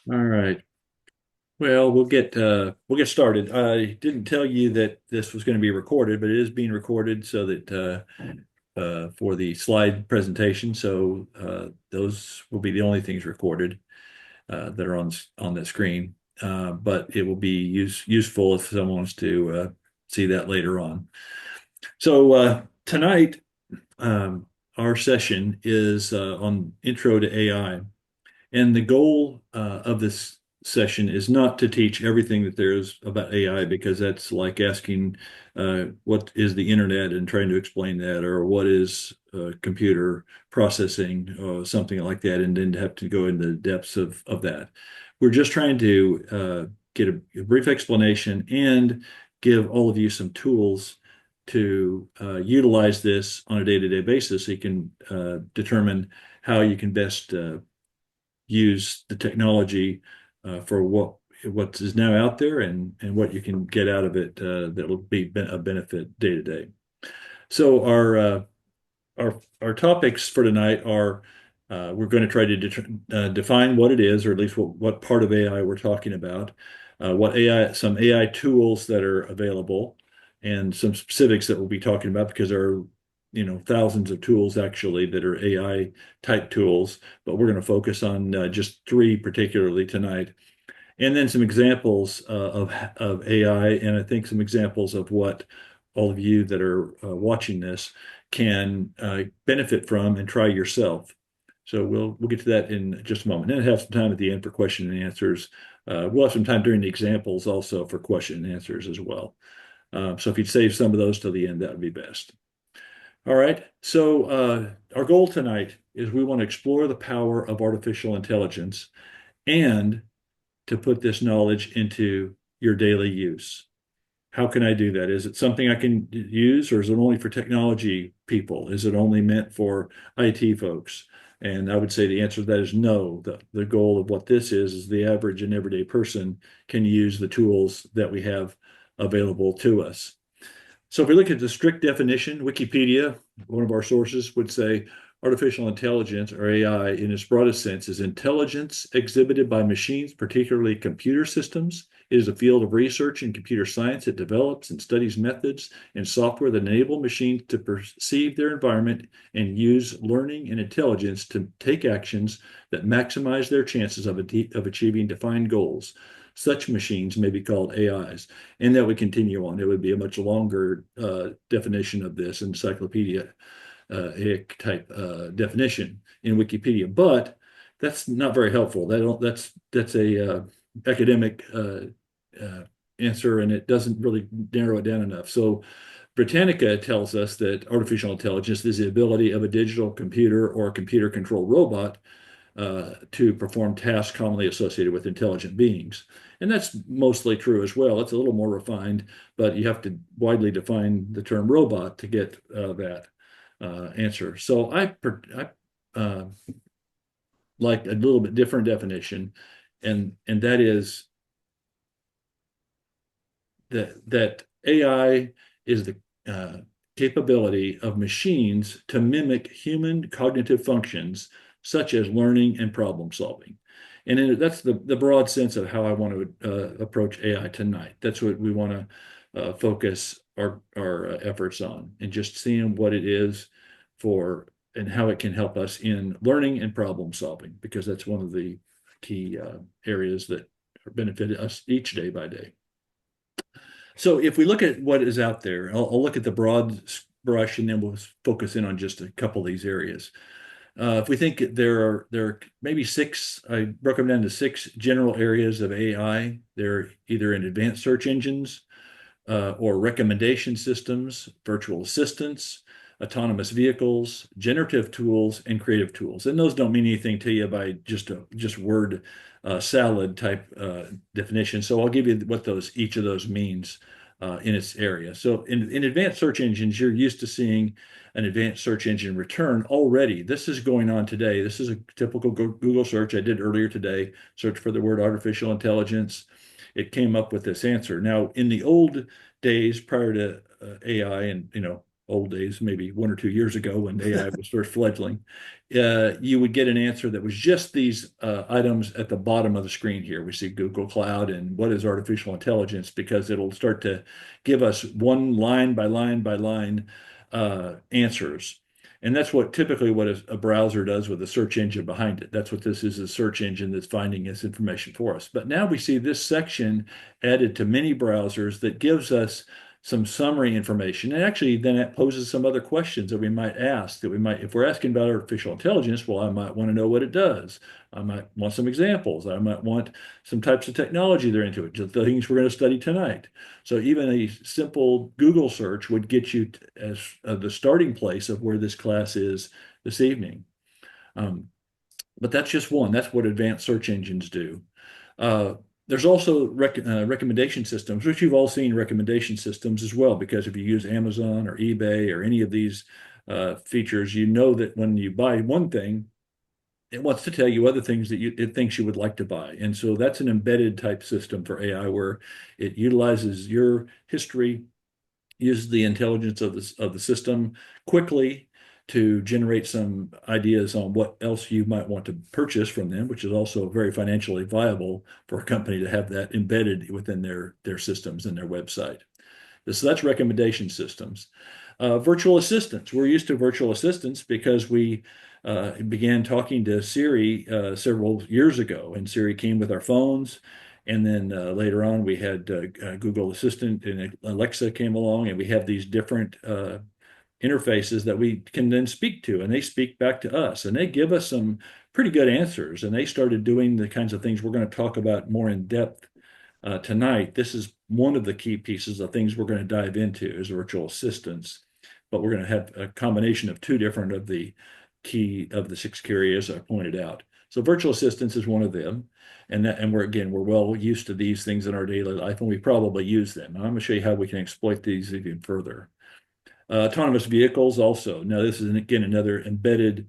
All right. Well, we'll get started. I didn't tell you that this was going to be recorded, but it is being recorded so that for the slide presentation. So those will be the only things recorded that are on the screen. But it will be useful if someone wants to see that later on. So tonight, our session is on Intro to AI. And the goal of this session is not to teach everything that there is about AI, because that's like asking what is the internet and trying to explain that, or what is computer processing, or something like that, and then have to go into the depths of that. We're just trying to get a brief explanation and give all of you some tools to utilize this on a day-to-day basis so you can determine how you can best use the technology for what is now out there, and what you can get out of it that will be a benefit day to day. So our topics for tonight are we're going to try to define what it is, or at least what part of AI we're talking about, some AI tools that are available, and some specifics that we'll be talking about, because there are thousands of tools actually that are AI type tools, but we're going to focus on just three particularly tonight. And then some examples of AI, and I think some examples of what all of you that are watching this can benefit from and try yourself. So we'll get to that in just a moment. And have some time at the end for question and answers. We'll have some time during the examples also for question and answers as well. So if you'd save some of those till the end, that would be best. All right. So our goal tonight is we want to explore the power of artificial intelligence and to put this knowledge into your daily use. How can I do that? Is it something I can use, or is it only for technology people? Is it only meant for IT folks? And I would say the answer to that is no. The goal of what this is the average and everyday person can use the tools that we have available to us. So if we look at the strict definition, Wikipedia, one of our sources, would say artificial intelligence, or AI in its broadest sense, is intelligence exhibited by machines, particularly computer systems. It is a field of research in computer science that develops and studies methods and software that enable machines to perceive their environment and use learning and intelligence to take actions that maximize their chances of achieving defined goals. Such machines may be called AIs. And that would continue on. It would be a much longer definition of this encyclopedia type definition in Wikipedia, but that's not very helpful. That's a academic answer, and it doesn't really narrow it down enough. So Britannica tells us that artificial intelligence is the ability of a digital computer or a computer-controlled robot to perform tasks commonly associated with intelligent beings. And that's mostly true as well. It's a little more refined, but you have to widely define the term robot to get that answer. So I like a little bit different definition, and that is that AI is the capability of machines to mimic human cognitive functions, such as learning and problem solving. And that's the broad sense of how I want to approach AI tonight. That's what we want to focus our efforts on, and just seeing what it is for and how it can help us in learning and problem solving, because that's one of the key areas that benefit us each day by day. So if we look at what is out there, I'll look at the broad brush, and then we'll focus in on just a couple of these areas. If we think there are maybe six, I broke them down to six general areas of AI. They're either in advanced search engines, or recommendation systems, virtual assistants, autonomous vehicles, generative tools, and creative tools. And those don't mean anything to you by just word salad type definition. So I'll give you what each of those means in its area. So in advanced search engines, you're used to seeing an advanced search engine return already. This is going on today. This is a typical Google search I did earlier today. Search for the word artificial intelligence. It came up with this answer. Now, in the old days prior to AI, and old days, maybe 1 or 2 years ago when AI was first fledgling, you would get an answer that was just these items at the bottom of the screen here. We see Google Cloud and what is artificial intelligence, because it'll start to give us one line by line by line answers. And that's what typically what a browser does with a search engine behind it. That's what this is, a search engine that's finding this information for us. But now we see this section added to many browsers that gives us some summary information. And actually, then it poses some other questions that we might ask, that we might, if we're asking about artificial intelligence, well, I might want to know what it does. I might want some examples. I might want some types of technology they're into it, just the things we're going to study tonight. So even a simple Google search would get you as the starting place of where this class is this evening. But that's just one. That's what advanced search engines do. Uh, there's also recommendation systems, which you've all seen recommendation systems as well, because if you use Amazon or eBay or any of these features, you know that when you buy one thing, it wants to tell you other things that it thinks you would like to buy. And so that's an embedded type system for AI where it utilizes your history, uses the intelligence of the system quickly to generate some ideas on what else you might want to purchase from them, which is also very financially viable for a company to have that embedded within their systems and their website. So that's recommendation systems. Virtual assistants. We're used to virtual assistants because we began talking to Siri several years ago, and Siri came with our phones. And then later on, we had Google Assistant and Alexa came along, and we have these different interfaces that we can then speak to, and they speak back to us, and they give us some pretty good answers. And they started doing the kinds of things we're going to talk about more in depth tonight. This is one of the key pieces of things we're going to dive into is virtual assistants, but we're going to have a combination of two different of the key of the 6 areas I pointed out. So virtual assistants is one of them. And we're well used to these things in our daily life, and we probably use them. And I'm going to show you how we can exploit these even further. Autonomous vehicles also. Now, this is, again, another embedded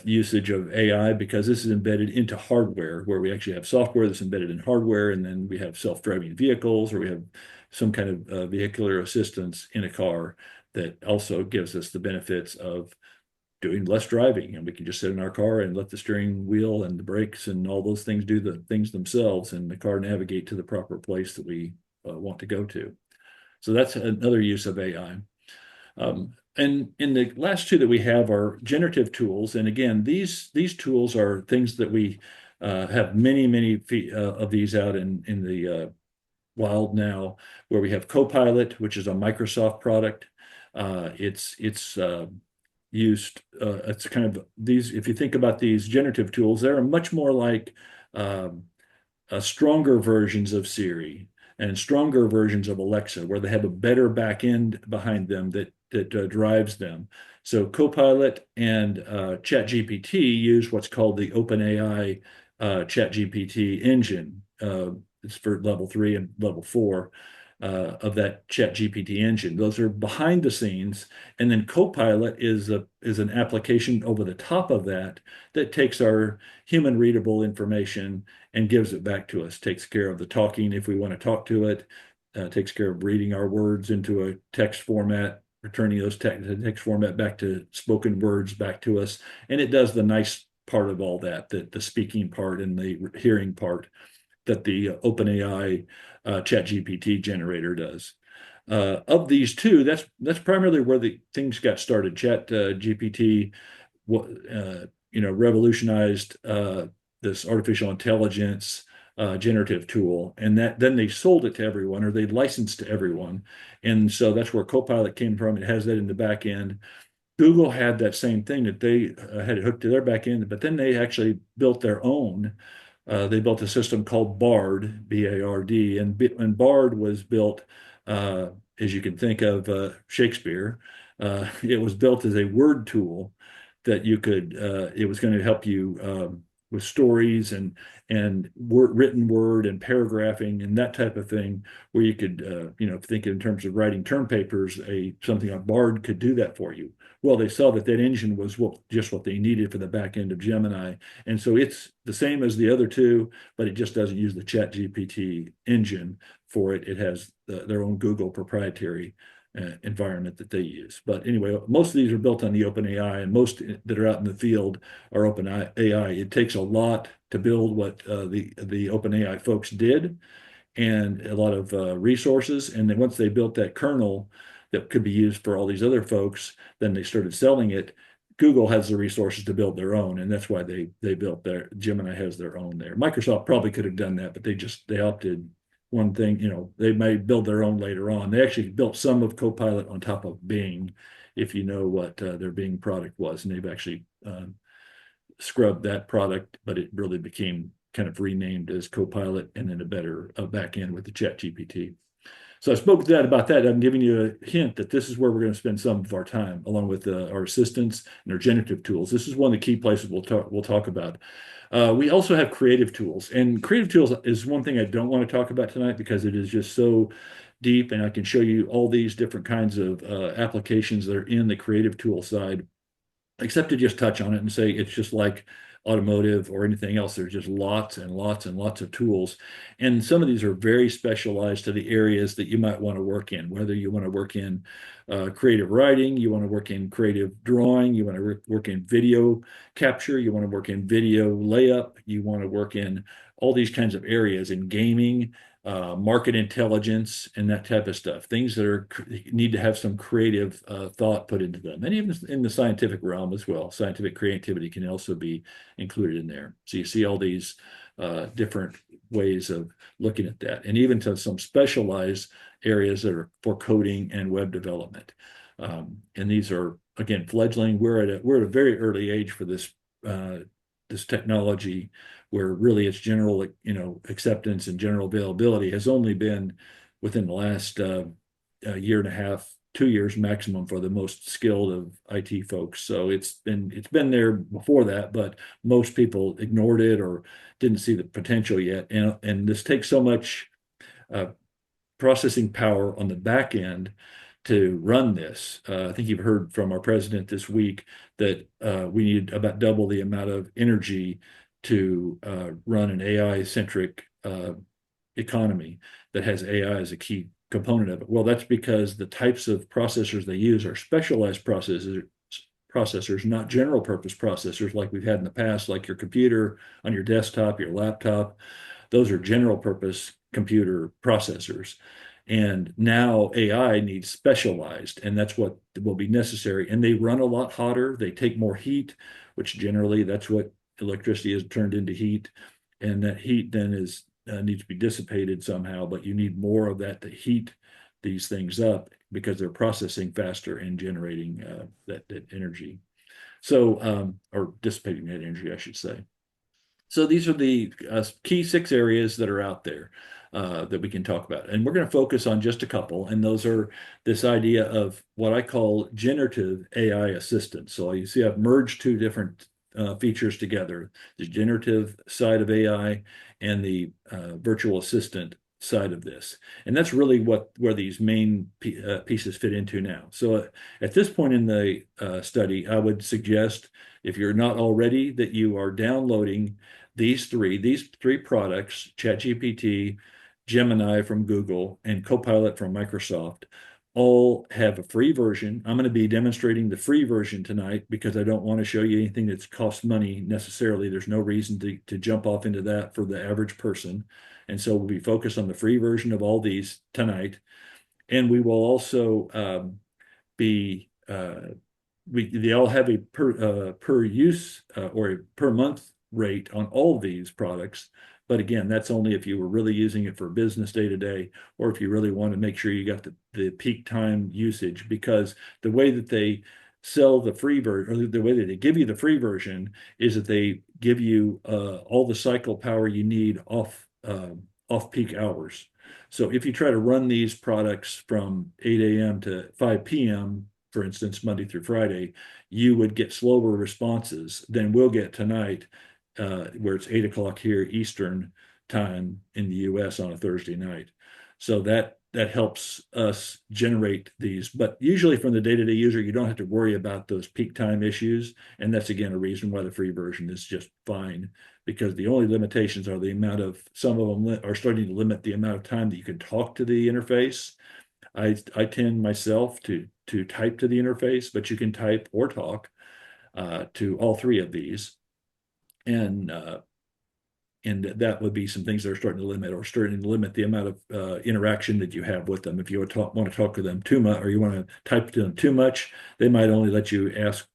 usage of AI, because this is embedded into hardware, where we actually have software that's embedded in hardware, and then we have self-driving vehicles, or we have some kind of vehicular assistance in a car that also gives us the benefits of doing less driving. And we can just sit in our car and let the steering wheel and the brakes and all those things do the things themselves, and the car navigate to the proper place that we want to go to. So that's another use of AI. And in the last two that we have are generative tools. And again, these tools are things that we have many of these out in the wild now, where we have Copilot, which is a Microsoft product. It's used, it's kind of these, if you think about these generative tools, they're much more like stronger versions of Siri and stronger versions of Alexa, where they have a better back end behind them that drives them. So Copilot and ChatGPT use what's called the OpenAI ChatGPT engine. It's for level 3 and level 4 of that ChatGPT engine. Those are behind the scenes, and then Copilot is an application over the top of that that takes our human readable information and gives it back to us. Takes care of the talking if we want to talk to it. Takes care of reading our words into a text format, returning those text format back to spoken words back to us, and it does the nice part of all that, the speaking part and the hearing part that the OpenAI ChatGPT generator does. Of these two, that's primarily where the things got started. ChatGPT, revolutionized this artificial intelligence generative tool, and that then they sold it to everyone, or they licensed to everyone, and so that's where Copilot came from. It has that in the back end. Google had that same thing, that they had it hooked to their back end, but then they actually built their own. They built a system called Bard, B-A-R-D, and Bard was built, as you can think of Shakespeare. It was built as a word tool that it was going to help you with stories and written word and paragraphing and that type of thing, where you could, think in terms of writing term papers, something like Bard could do that for you. Well, they saw that engine was just what they needed for the back end of Gemini. And so it's the same as the other two, but it just doesn't use the ChatGPT engine for it. It has their own Google proprietary environment that they use. But anyway, most of these are built on the OpenAI, and most that are out in the field are OpenAI. It takes a lot to build what the OpenAI folks did, and a lot of resources. And then once they built that kernel that could be used for all these other folks, then they started selling it. Google has the resources to build their own, and that's why they built their Gemini has their own there. Microsoft probably could have done that, but they opted one thing. They may build their own later on. They actually built some of Copilot on top of Bing, if you know what their Bing product was, and they've actually scrubbed that product, but it really became kind of renamed as Copilot, and then a better back end with the Chat GPT. So I spoke to that about that. I'm giving you a hint that this is where we're going to spend some of our time, along with our assistants and our generative tools. This is one of the key places we'll talk about. We also have creative tools, and creative tools is one thing I don't want to talk about tonight because it is just so deep, and I can show you all these different kinds of applications that are in the creative tool side, except to just touch on it and say it's just like automotive or anything else. There's just lots and lots and lots of tools. And some of these are very specialized to the areas that you might want to work in, whether you want to work in creative writing, you want to work in creative drawing, you want to work in video capture, you want to work in video layup, you want to work in all these kinds of areas in gaming, market intelligence, and that type of stuff. Things that need to have some creative thought put into them, and even in the scientific realm as well. Scientific creativity can also be included in there. So you see all these different ways of looking at that, and even to some specialized areas that are for coding and web development. And these are, again, fledgling. We're at a very early age for this technology, where really its general acceptance and general availability has only been within the last year and a half, 2 years maximum for the most skilled of IT folks. So it's been there before that, but most people ignored it or didn't see the potential yet. And this takes so much processing power on the back end to run this. I think you've heard from our president this week that we need about double the amount of energy to run an AI-centric economy that has AI as a key component of it. Well, that's because the types of processors they use are specialized processors, not general purpose processors like we've had in the past, like your computer on your desktop, your laptop. Those are general purpose computer processors. And now AI needs specialized, and that's what will be necessary. And they run a lot hotter. They take more heat, which generally that's what electricity is turned into heat. And that heat then needs to be dissipated somehow, but you need more of that to heat these things up because they're processing faster and generating that energy. So, or dissipating that energy, I should say. So these are the key 6 areas that are out there that we can talk about. And we're going to focus on just a couple. And those are this idea of what I call generative AI assistance. So you see I've merged 2 different features together, the generative side of AI and the virtual assistant side of this. And that's really where these main pieces fit into now. So at this point in the study, I would suggest, if you're not already, that you are downloading these three products, ChatGPT, Gemini from Google, and Copilot from Microsoft. All have a free version. I'm going to be demonstrating the free version tonight because I don't want to show you anything that's cost money necessarily. There's no reason to jump off into that for the average person. And so we'll be focused on the free version of all these tonight. And we will also they all have a per use or a per month rate on all these products. But again, that's only if you were really using it for business day to day, or if you really want to make sure you got the peak time usage, because the way that they sell the free version, or the way that they give you the free version, is that they give you all the cycle power you need off peak hours. So if you try to run these products from 8 a.m. to 5 p.m., for instance, Monday through Friday, you would get slower responses than we'll get tonight, where it's 8 o'clock here Eastern time in the US on a Thursday night. So that helps us generate these. But usually from the day-to-day user, you don't have to worry about those peak time issues. And that's, again, a reason why the free version is just fine, because the only limitations are some of them are starting to limit the amount of time that you can talk to the interface. I tend myself to type to the interface, but you can type or talk to all three of these, and that would be some things that are starting to limit or starting to limit the amount of interaction that you have with them. If you want to talk to them too much or you want to type to them too much, they might only let you ask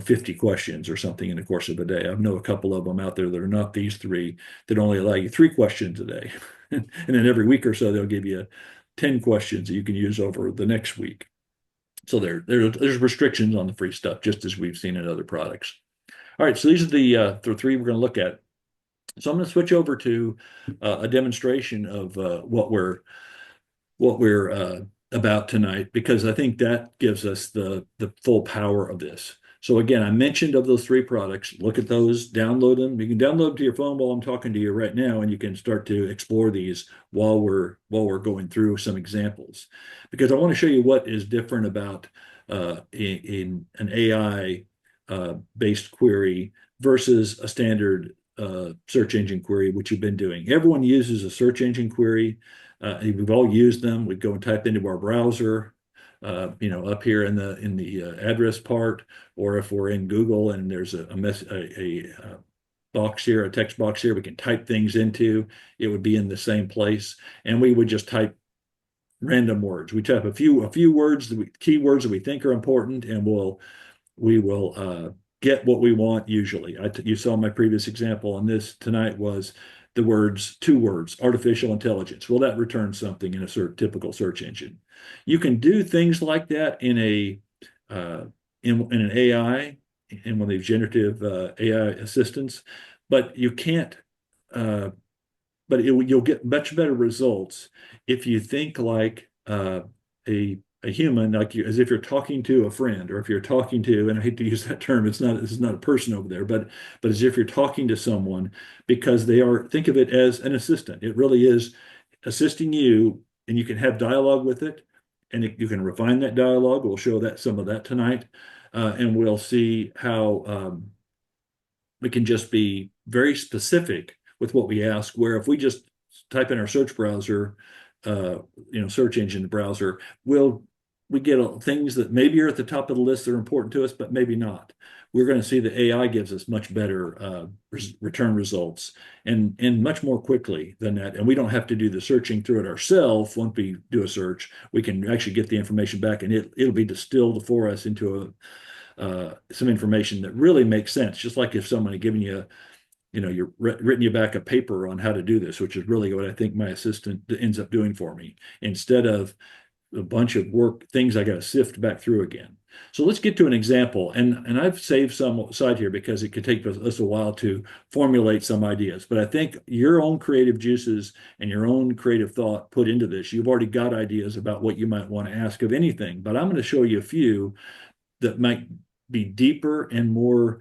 50 questions or something in the course of a day. I know a couple of them out there that are not these three that only allow you 3 questions a day. And then every week or so, they'll give you 10 questions that you can use over the next week. So there's restrictions on the free stuff, just as we've seen in other products. All right, so these are the three we're going to look at. So I'm going to switch over to a demonstration of what we're about tonight, because I think that gives us the full power of this. So again, I mentioned of those three products, look at those, download them. You can download them to your phone while I'm talking to you right now, and you can start to explore these while we're going through some examples. Because I want to show you what is different about in an AI based query versus a standard search engine query, which you've been doing. Everyone uses a search engine query. We've all used them. We go and type into our browser, up here in the address part, or if we're in Google and there's a box here, a text box here, we can type things into. It would be in the same place, and we would just type random words. We type a few words, keywords that we think are important, and we will get what we want usually. You saw my previous example on this tonight was two words, artificial intelligence. Well, that returns something in a typical search engine. You can do things like that in an AI, in one of these generative AI assistants, but you can't. You'll get much better results if you think like a human, like as if you're talking to a friend, or if you're talking to, and I hate to use that term, this is not a person over there, but as if you're talking to someone, because think of it as an assistant. It really is assisting you, and you can have dialogue with it, and you can refine that dialogue. We'll show some of that tonight, and we'll see how we can just be very specific with what we ask, where if we just type in our search browser, search engine browser, we get things that maybe are at the top of the list that are important to us, but maybe not. We're going to see the AI gives us much better return results, and much more quickly than that. And we don't have to do the searching through it ourselves. Once we do a search, we can actually get the information back, and it'll be distilled for us into some information that really makes sense. Just like if someone had given you, you're written you back a paper on how to do this, which is really what I think my assistant ends up doing for me, instead of a bunch of things I got to sift back through again. So let's get to an example. And I've saved some aside here because it could take us a while to formulate some ideas. But I think your own creative juices and your own creative thought put into this, you've already got ideas about what you might want to ask of anything. But I'm going to show you a few that might be deeper and more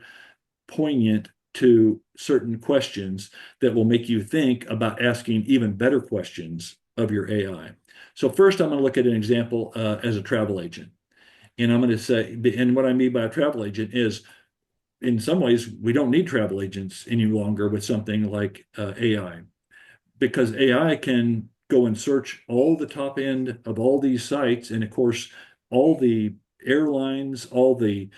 poignant to certain questions that will make you think about asking even better questions of your AI. So first, I'm going to look at an example as a travel agent. And I'm going to say, and what I mean by a travel agent is, in some ways, we don't need travel agents any longer with something like AI, because AI can go and search all the top end of all these sites. And of course, all the airlines, all the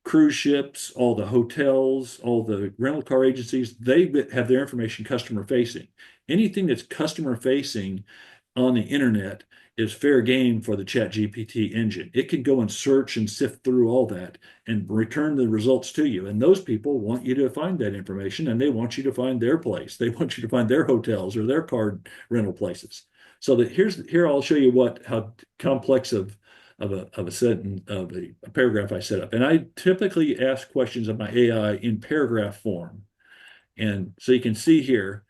cruise ships, all the hotels, all the rental car agencies, they have their information customer facing. Anything that's customer facing on the internet is fair game for the ChatGPT engine. It can go and search and sift through all that and return the results to you. And those people want you to find that information, and they want you to find their place. They want you to find their hotels or their car rental places. So here I'll show you how complex of a paragraph I set up. And I typically ask questions of my AI in paragraph form. And so you can see here,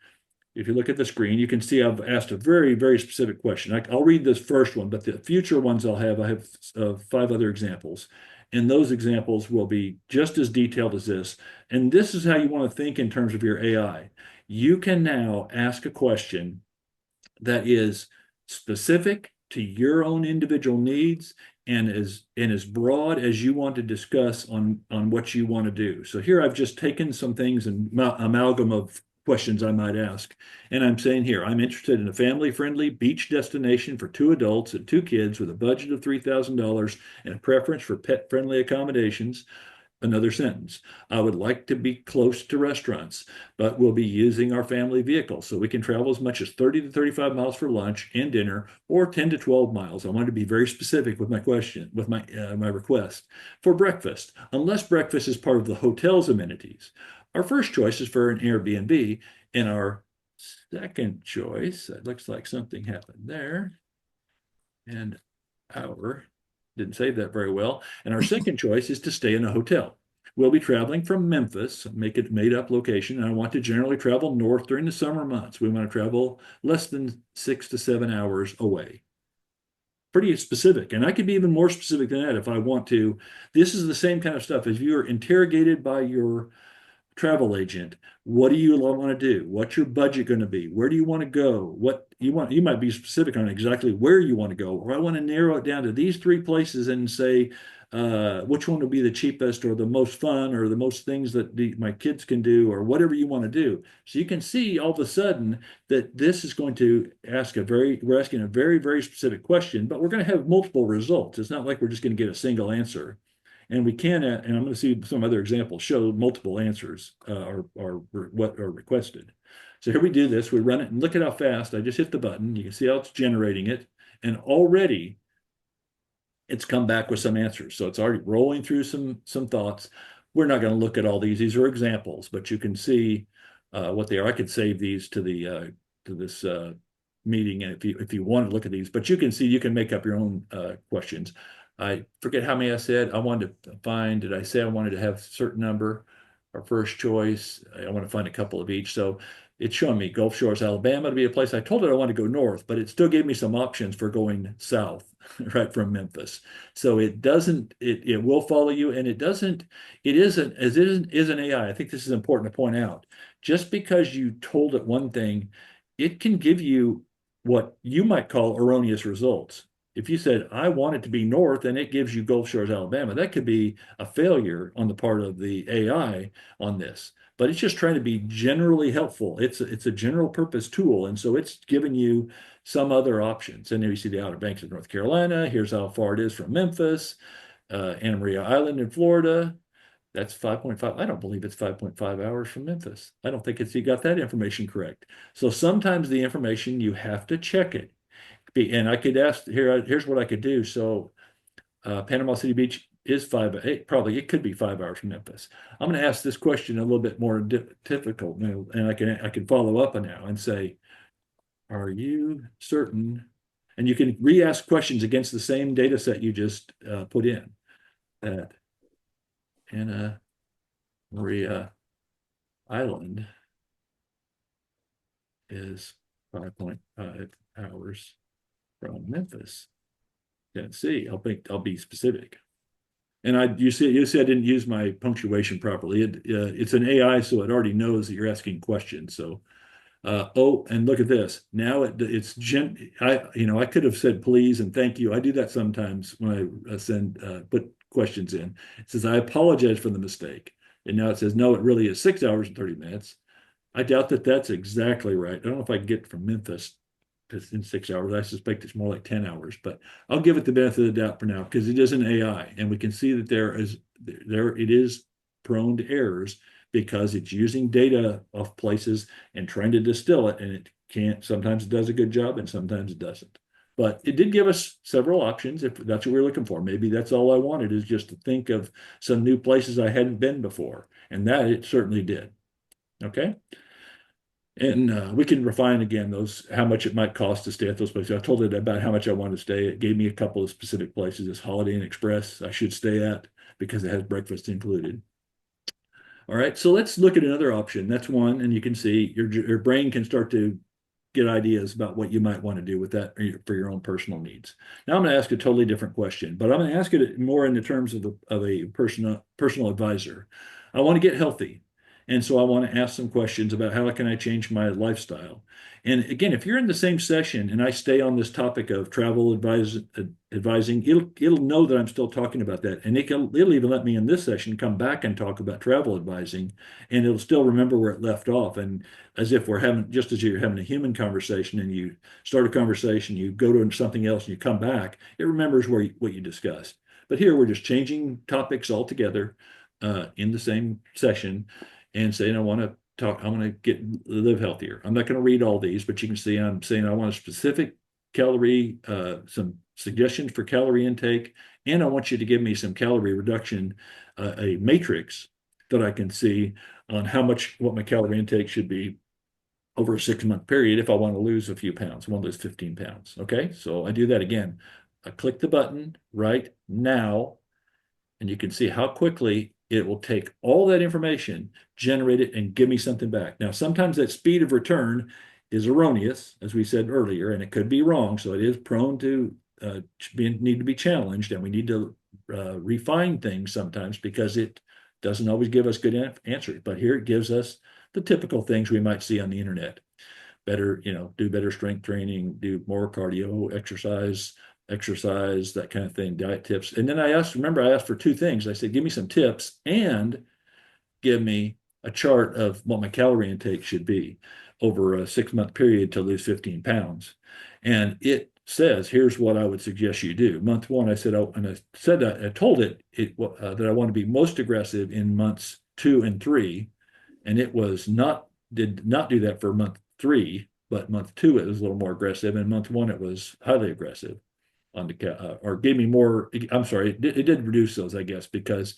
if you look at the screen, you can see I've asked a very, very specific question. I'll read this first one, but the future ones I have 5 other examples. And those examples will be just as detailed as this. And this is how you want to think in terms of your AI. You can now ask a question that is specific to your own individual needs, and as broad as you want to discuss on what you want to do. So here I've just taken some things and amalgam of questions I might ask. And I'm saying here, I'm interested in a family-friendly beach destination for two adults and two kids with a budget of $3,000 and a preference for pet-friendly accommodations. Another sentence. I would like to be close to restaurants, but we'll be using our family vehicle so we can travel as much as 30 to 35 miles for lunch and dinner or 10 to 12 miles. I want to be very specific with my question, with my request. For breakfast, unless breakfast is part of the hotel's amenities. Our first choice is for an Airbnb, and our second choice, it looks like something happened there. And our didn't say that very well. And our second choice is to stay in a hotel. We'll be traveling from Memphis, make it made up location, and I want to generally travel north during the summer months. We want to travel less than 6 to 7 hours away. Pretty specific. And I could be even more specific than that if I want to. This is the same kind of stuff. As you're interrogated by your travel agent, what do you want to do? What's your budget going to be? Where do you want to go? What you want? You might be specific on exactly where you want to go, or I want to narrow it down to these three places and say which one will be the cheapest or the most fun or the most things that my kids can do or whatever you want to do. So you can see all of a sudden that this is going to we're asking a very, very specific question, but we're going to have multiple results. It's not like we're just going to get a single answer. And we can, and I'm going to see some other examples, show multiple answers or what are requested. So here we do this, we run it, and look at how fast I just hit the button. You can see how it's generating it. And already it's come back with some answers. So it's already rolling through some thoughts. We're not going to look at all these. These are examples, but you can see what they are. I could save these to this meeting, and if you want to look at these, but you can see you can make up your own questions. I forget how many I said. I wanted to find, did I say I wanted to have a certain number? Our first choice, I want to find a couple of each. So it's showing me Gulf Shores, Alabama to be a place. I told it I want to go north, but it still gave me some options for going south, right from Memphis. So it will follow you, and it doesn't, it isn't, as it is an AI. I think this is important to point out. Just because you told it one thing, it can give you what you might call erroneous results. If you said, I want it to be north, and it gives you Gulf Shores, Alabama, that could be a failure on the part of the AI on this. But it's just trying to be generally helpful. It's a general purpose tool. And so it's giving you some other options. And there you see the Outer Banks of North Carolina. Here's how far it is from Memphis, Anna Maria Island in Florida. That's 5.5. I don't believe it's 5.5 hours from Memphis. I don't think you got that information correct. So sometimes the information, you have to check it. And I could ask here's what I could do. So Panama City Beach is probably it could be 5 hours from Memphis. I'm going to ask this question a little bit more difficult, and I can follow up on now and say, are you certain? And you can re-ask questions against the same data set you just put in. That Anna Maria Island is 5.5 hours from Memphis, Tennessee. I'll be specific. And you see I didn't use my punctuation properly. It's an AI, so it already knows that you're asking questions. So, and look at this. Now I could have said please and thank you. I do that sometimes when I put questions in. It says I apologize for the mistake, and now it says no, it really is 6 hours and 30 minutes. I doubt that that's exactly right. I don't know if I can get from Memphis in 6 hours. I suspect it's more like 10 hours, but I'll give it the benefit of the doubt for now because it is an AI, and we can see that it is prone to errors because it's using data of places and trying to distill it, and it can't. Sometimes it does a good job, and sometimes it doesn't. But it did give us several options if that's what we're looking for. Maybe that's all I wanted is just to think of some new places I hadn't been before, and that it certainly did. Okay. And we can refine again how much it might cost to stay at those places. I told it about how much I wanted to stay. It gave me a couple of specific places. This Holiday Inn Express I should stay at because it has breakfast included. All right, so let's look at another option. That's one, and you can see your brain can start to get ideas about what you might want to do with that for your own personal needs. Now I'm going to ask a totally different question, but I'm going to ask it more in the terms of a personal advisor. I want to get healthy. And so I want to ask some questions about how can I change my lifestyle. And again, if you're in the same session and I stay on this topic of advising, it'll know that I'm still talking about that. And it'll even let me in this session come back and talk about travel advising, and it'll still remember where it left off. And as if we're having, just as you're having a human conversation and you start a conversation, you go to something else and you come back, it remembers what you discussed. But here we're just changing topics altogether in the same session and saying, I want to live healthier. I'm not going to read all these, but you can see I'm saying I want a specific some suggestions for calorie intake, and I want you to give me some calorie reduction, a matrix that I can see on what my calorie intake should be over a 6 month period if I want to lose a few pounds. I want to lose 15 pounds. Okay, so I do that again. I click the button right now, and you can see how quickly it will take all that information, generate it, and give me something back. Now, sometimes that speed of return is erroneous, as we said earlier, and it could be wrong. So it is prone to need to be challenged, and we need to refine things sometimes because it doesn't always give us good answers. But here it gives us the typical things we might see on the internet. Better, do better strength training, do more cardio, exercise, that kind of thing, diet tips. And then I asked for two things. I said, give me some tips and give me a chart of what my calorie intake should be over a 6 month period to lose 15 pounds. And it says, here's what I would suggest you do. Month one, I said, and I said that I told that I want to be most aggressive in months 2 and 3. And did not do that for month 3, but month 2, it was a little more aggressive. And month 1, it was highly aggressive on or gave me more. I'm sorry, it did reduce those, I guess, because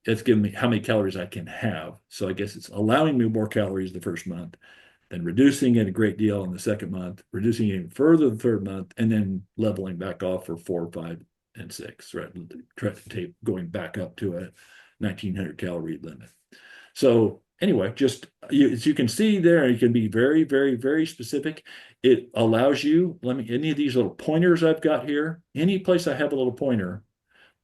it's giving me how many calories I can have. So I guess it's allowing me more calories the first month, then reducing it a great deal in the second month, reducing it even further the third month, and then leveling back off for 4, 5, and 6, right? Going back up to a 1900 calorie limit. So anyway, as you can see there, you can be very, very, very specific. It allows you, any of these little pointers I've got here, any place I have a little pointer,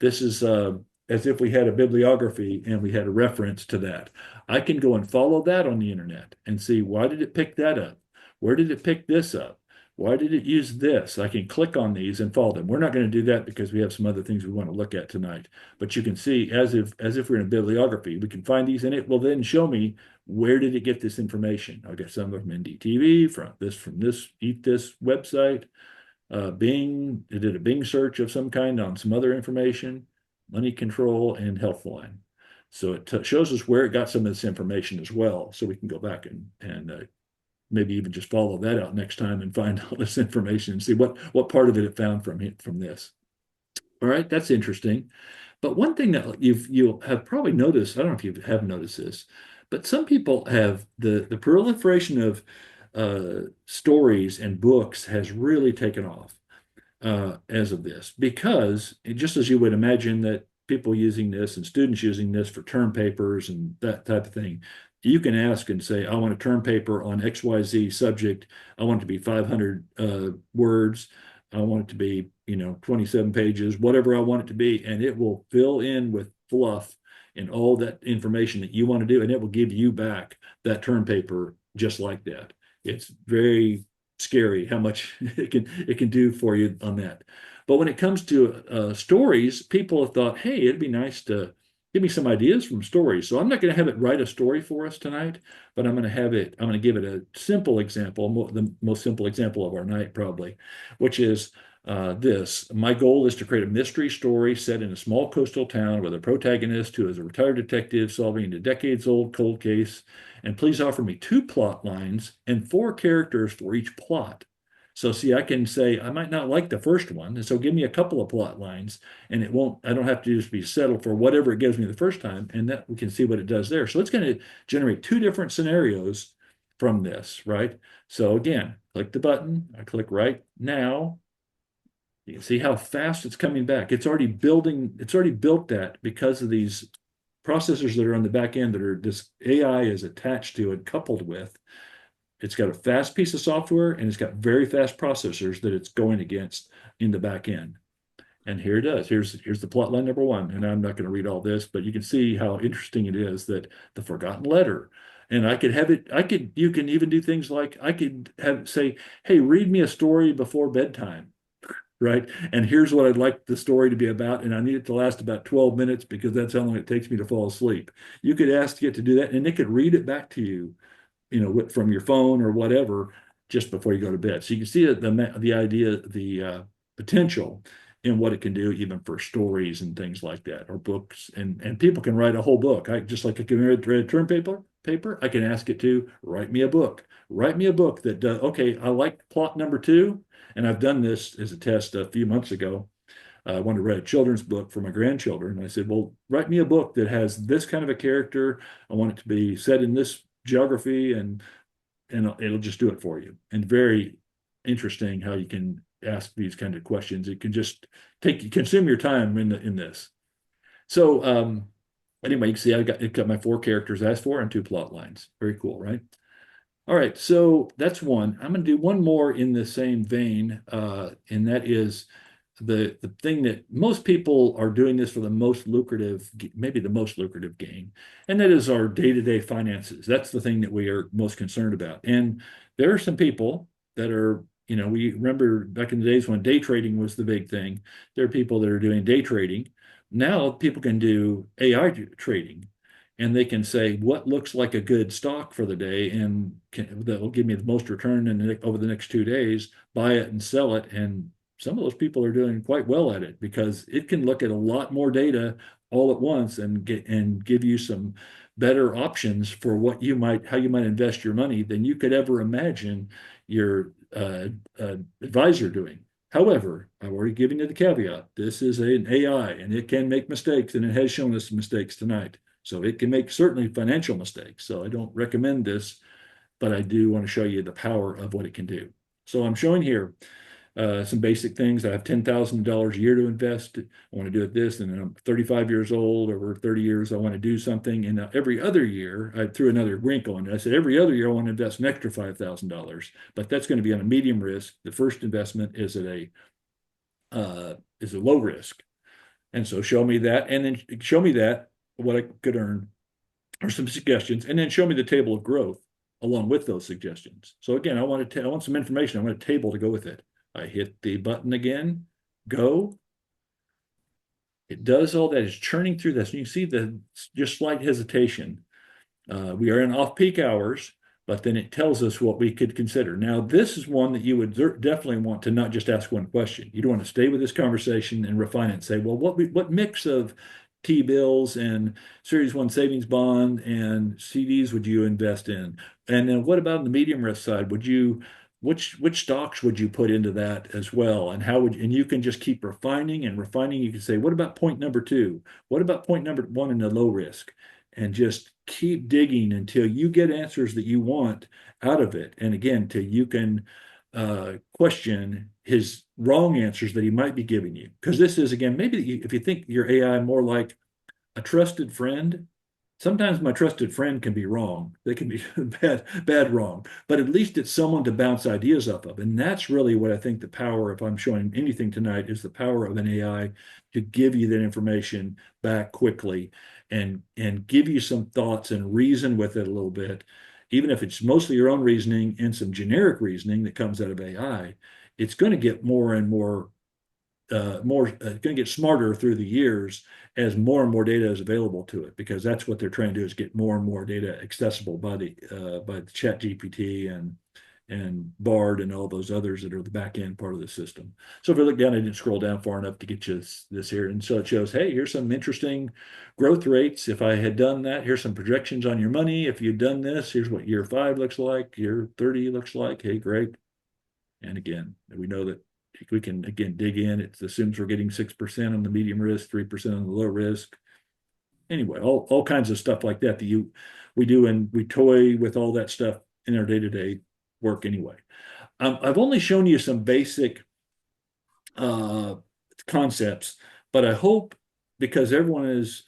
this is as if we had a bibliography and we had a reference to that. I can go and follow that on the internet and see, why did it pick that up? Where did it pick this up? Why did it use this? I can click on these and follow them. We're not going to do that because we have some other things we want to look at tonight. But you can see, as if we're in a bibliography, we can find these, and it will then show me, where did it get this information? I got some of them in DTV, from this Eat This website, Bing. It did a Bing search of some kind on some other information, Money Control, and Healthline. So it shows us where it got some of this information as well. So we can go back and maybe even just follow that out next time and find all this information and see what part of it found from this. All right, that's interesting. But one thing that you'll have probably noticed, I don't know if you have noticed this, but some people have the proliferation of stories and books has really taken off as of this, because just as you would imagine that people using this and students using this for term papers and that type of thing, you can ask and say, I want a term paper on XYZ subject. I want it to be 500 words. I want it to be, 27 pages, whatever I want it to be. And it will fill in with fluff and all that information that you want to do. And it will give you back that term paper just like that. It's very scary how much it can do for you on that. But when it comes to stories, people have thought, hey, it'd be nice to give me some ideas from stories. So I'm not going to have it write a story for us tonight, but I'm going to give it a simple example, the most simple example of our night probably, which is this. My goal is to create a mystery story set in a small coastal town with a protagonist who is a retired detective solving a decades-old cold case. And please offer me 2 plot lines and 4 characters for each plot. So see, I can say I might not like the first one, and so give me a couple of plot lines, and I don't have to just be settled for whatever it gives me the first time, and that we can see what it does there. So it's going to generate 2 different scenarios from this, right? So again, click the button, I click right now. You can see how fast it's coming back. It's already built that because of these processors that are on the back end this AI is attached to and coupled with. It's got a fast piece of software and it's got very fast processors that it's going against in the back end. And here it does. Here's the plot line number one. And I'm not going to read all this, but you can see how interesting it is that the forgotten letter. And I could have it, you can even do things like I could have say, hey, read me a story before bedtime, right? And here's what I'd like the story to be about. And I need it to last about 12 minutes because that's how long it takes me to fall asleep. You could ask it to do that and it could read it back to you, from your phone or whatever, just before you go to bed. So you can see that the idea, the potential in what it can do, even for stories and things like that, or books, and people can write a whole book. I just like I can read a term paper. I can ask it to write me a book. Write me a book that does. Okay, I like plot number two, and I've done this as a test a few months ago. I wanted to write a children's book for my grandchildren. I said, well, write me a book that has this kind of a character. I want it to be set in this geography, and it'll just do it for you. And very interesting how you can ask these kind of questions. It can just consume your time in this. So anyway, you can see it got my four characters asked for and two plot lines. Very cool, right? All right, so that's one. I'm going to do one more in the same vein, and that is the thing that most people are doing this for the most lucrative, maybe the most lucrative gain, and that is our day-to-day finances. That's the thing that we are most concerned about. And there are some people that are, we remember back in the days when day trading was the big thing. There are people that are doing day trading. Now people can do AI trading, and they can say what looks like a good stock for the day and that will give me the most return over the next 2 days, buy it and sell it. And some of those people are doing quite well at it because it can look at a lot more data all at once and give you some better options for how you might invest your money than you could ever imagine your advisor doing. However, I've already given you the caveat. This is an AI and it can make mistakes, and it has shown us mistakes tonight. So it can make certainly financial mistakes. So I don't recommend this, but I do want to show you the power of what it can do. So I'm showing here some basic things. I have $10,000 a year to invest. I want to do it this, and then I'm 35 years old, over 30 years, I want to do something. And every other year, I threw another wrinkle in it. I said, every other year, I want to invest an extra $5,000, but that's going to be on a medium risk. The first investment is a low risk. And so show me that, and then show me that, what I could earn, or some suggestions, and then show me the table of growth along with those suggestions. So again, I want some information. I want a table to go with it. I hit the button again, go. It does all that. It's churning through this. And you see just slight hesitation. We are in off-peak hours, but then it tells us what we could consider. Now, this is one that you would definitely want to not just ask one question. You don't want to stay with this conversation and refine it and say, well, what mix of T-bills and Series 1 savings bond and CDs would you invest in? And then what about the medium risk side? Which stocks would you put into that as well? And and you can just keep refining and refining. You can say, what about point number two? What about point number one in the low risk? And just keep digging until you get answers that you want out of it. And again, till you can question his wrong answers that he might be giving you. Because this is, again, maybe if you think your AI more like a trusted friend, sometimes my trusted friend can be wrong. They can be bad wrong, but at least it's someone to bounce ideas off of. And that's really what I think the power, if I'm showing anything tonight, is the power of an AI to give you that information back quickly and give you some thoughts and reason with it a little bit. Even if it's mostly your own reasoning and some generic reasoning that comes out of AI, it's going to get more and more going to get smarter through the years as more and more data is available to it, because that's what they're trying to do, is get more and more data accessible by the Chat GPT and Bard and all those others that are the back end part of the system. So if I look down, I didn't scroll down far enough to get you this here. And so it shows, hey, here's some interesting growth rates. If I had done that, here's some projections on your money. If you'd done this, here's what year 5 looks like, year 30 looks like. Hey, great. And again, we know that we can, again, dig in. It assumes we're getting 6% on the medium risk, 3% on the low risk. Anyway, all kinds of stuff like that we do, and we toy with all that stuff in our day-to-day work anyway. I've only shown you some basic concepts, but I hope, because everyone is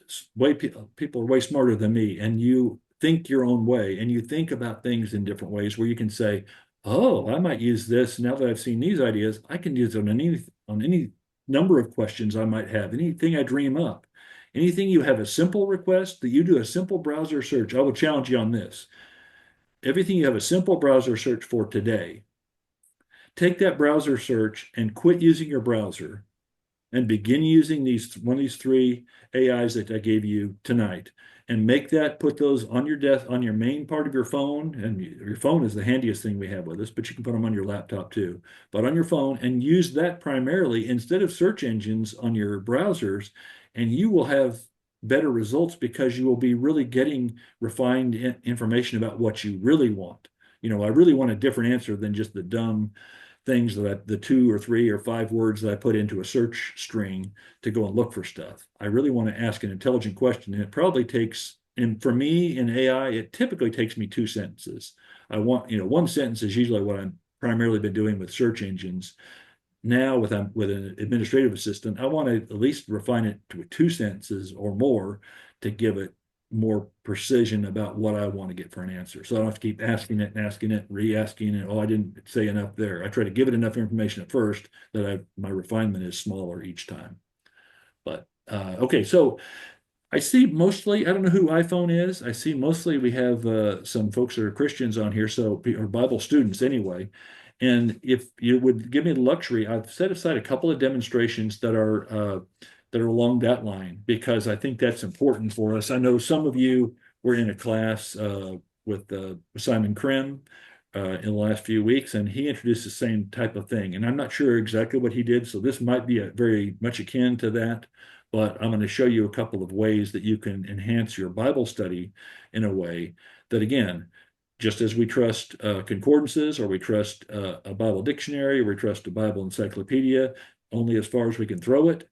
people are way smarter than me, and you think your own way and you think about things in different ways where you can say, oh, I might use this now that I've seen these ideas. I can use it on any number of questions I might have, anything I dream up, anything you have a simple request that you do a simple browser search. I will challenge you on this. Everything you have a simple browser search for today, take that browser search and quit using your browser and begin using one of these three AIs that I gave you tonight, and put those on your desk, on your main part of your phone. And your phone is the handiest thing we have with us, but you can put them on your laptop too. But on your phone, and use that primarily instead of search engines on your browsers, and you will have better results because you will be really getting refined information about what you really want. I really want a different answer than just the dumb things the 2 or 3 or 5 words that I put into a search string to go and look for stuff. I really want to ask an intelligent question, and it probably takes, and for me in AI, it typically takes me 2 sentences. One sentence is usually what I'm primarily been doing with search engines. Now with an administrative assistant, I want to at least refine it to 2 sentences or more to give it more precision about what I want to get for an answer. So I don't have to keep asking it and asking it, re-asking it. Oh, I didn't say enough there. I try to give it enough information at first that my refinement is smaller each time. But okay, so I see mostly, I don't know who iPhone is. I see mostly we have some folks that are Christians on here, or Bible students anyway. And if you would give me the luxury, I've set aside a couple of demonstrations that are along that line because I think that's important for us. I know some of you were in a class with Simon Krim in the last few weeks, and he introduced the same type of thing. And I'm not sure exactly what he did, so this might be very much akin to that. But I'm going to show you a couple of ways that you can enhance your Bible study in a way that, again, just as we trust concordances, or we trust a Bible dictionary, or we trust a Bible encyclopedia, only as far as we can throw it.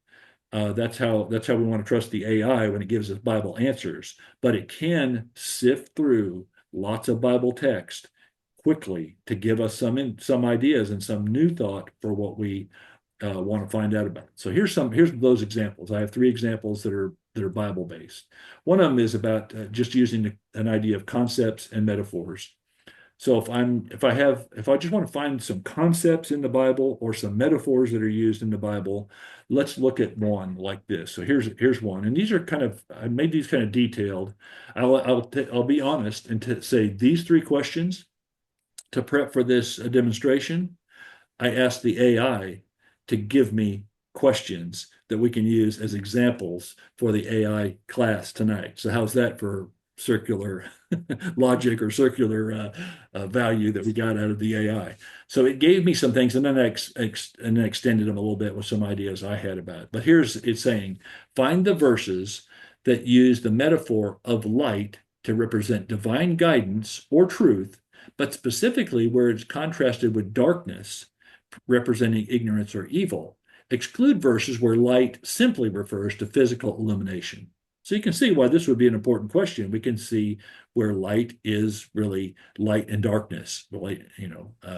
That's how we want to trust the AI when it gives us Bible answers. But it can sift through lots of Bible text quickly to give us some ideas and some new thought for what we want to find out about. So here's those examples. I have 3 examples that are Bible based. One of them is about just using an idea of concepts and metaphors. So if I just want to find some concepts in the Bible or some metaphors that are used in the Bible, let's look at one like this. So here's one, and these are I made these kind of detailed. I'll be honest and to say these 3 questions to prep for this demonstration. I asked the AI to give me questions that we can use as examples for the AI class tonight. So how's that for circular logic or circular value that we got out of the AI? So it gave me some things, and then I extended them a little bit with some ideas I had about it. But it's saying, find the verses that use the metaphor of light to represent divine guidance or truth, but specifically where it's contrasted with darkness representing ignorance or evil. Exclude verses where light simply refers to physical illumination. So you can see why this would be an important question. We can see where light is really light and darkness, light,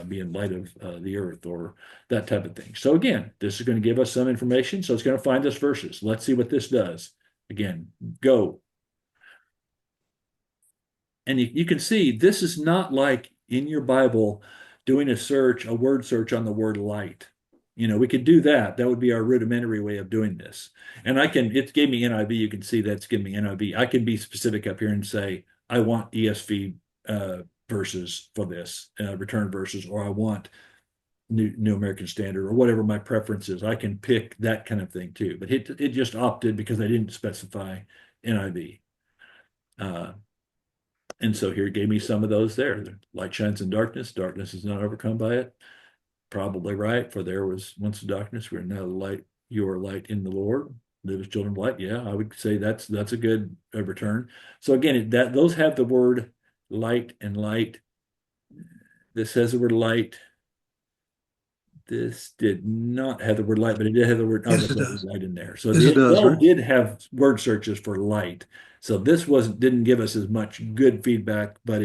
being light of the earth or that type of thing. So again, this is going to give us some information. So it's going to find us verses. Let's see what this does. Again, go. And you can see this is not like in your Bible doing a word search on the word light. We could do that. That would be our rudimentary way of doing this. And it gave me NIV. You can see that's giving me NIV. I can be specific up here and say, I want ESV verses for this, return verses, or I want New American Standard, or whatever my preference is. I can pick that kind of thing too. But it just opted because I didn't specify NIV. And so here it gave me some of those there. Light shines in darkness. Darkness is not overcome by it. Probably right, for there was once darkness. We're now light. You are light in the Lord. Live as children of light. Yeah, I would say that's a good return. So again, those have the word light and light. This has the word light. This did not have the word light, but it did have the word Yes, it does. light in there. So Yes, it they does, all right? did have word searches for light. So this didn't give us as much good feedback, but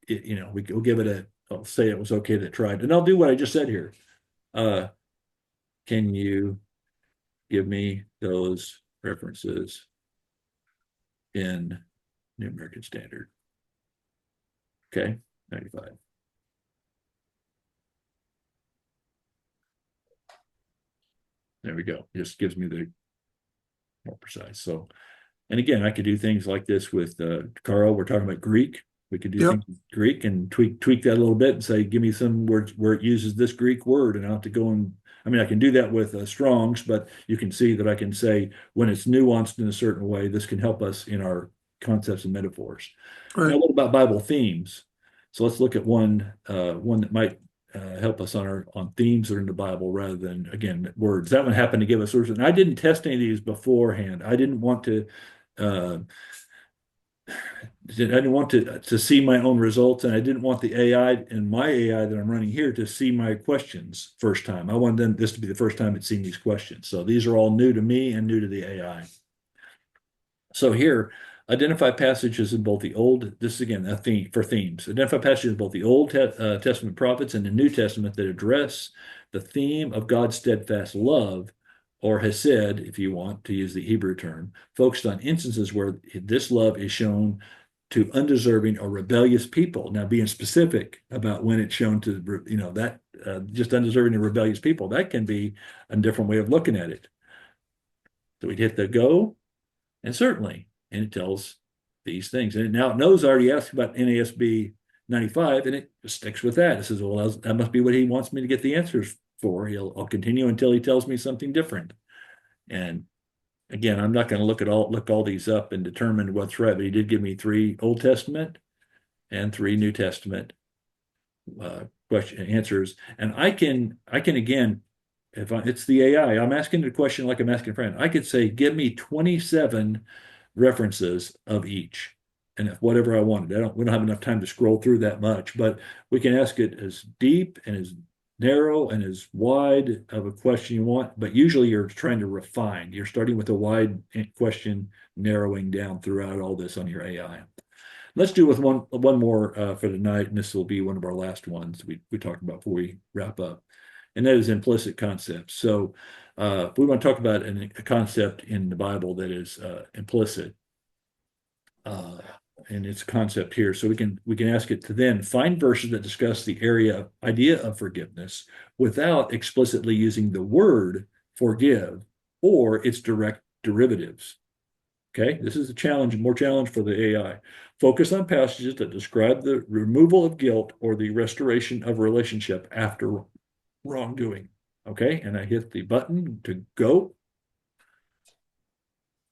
we'll give it I'll say it was okay that it tried. And I'll do what I just said here. Uh, can you give me those references in New American Standard? Okay, 95. There we go. Just gives me the more precise. So, and again, I could do things like this with Carl. We're talking about Greek. We could do Yep. things with Greek and tweak that a little bit and say, give me some words where it uses this Greek word, and I'll have to go and I mean, I can do that with Strong's, but you can see that I can say when it's nuanced in a certain way, this can help us in our concepts and metaphors. Now, Right. what about Bible themes? So let's look at one that might help us on our on themes that are in the Bible rather than again words. That one happened to give us words, and I didn't test any of these beforehand. I didn't want to. Uh, I didn't want to see my own results, and I didn't want the AI and my AI that I'm running here to see my questions first time. I wanted them this to be the first time it's seen these questions. So these are all new to me and new to the AI. So here, identify passages in both the Old, this is again a theme for themes. Identify passages in both the Old Testament prophets and the New Testament that address the theme of God's steadfast love, or hesed, if you want to use the Hebrew term, focused on instances where this love is shown to undeserving or rebellious people. Now, being specific about when it's shown to, that just undeserving and rebellious people, that can be a different way of looking at it. So we'd hit the go. And certainly, and it tells these things. And now it knows I already asked about NASB 95, and it sticks with that. It says, well, that must be what he wants me to get the answers for. I'll continue until he tells me something different. And again, I'm not going to look all these up and determine what's right, but he did give me 3 Old Testament and 3 New Testament question answers. And I can again, it's the AI, I'm asking the question like I'm asking a friend. I could say, give me 27 references of each, and if whatever I wanted. We don't have enough time to scroll through that much, but we can ask it as deep and as narrow and as wide of a question you want. But usually you're trying to refine. You're starting with a wide question, narrowing down throughout all this on your AI. Let's do with one more for tonight, and this will be one of our last ones we talked about before we wrap up, and that is implicit concepts. So we want to talk about a concept in the Bible that is implicit, uh, and its concept here. So we can ask it to then find verses that discuss the idea of forgiveness without explicitly using the word forgive or its direct derivatives. Okay, this is a challenge, more challenge for the AI. Focus on passages that describe the removal of guilt or the restoration of a relationship after wrongdoing. Okay, and I hit the button to go.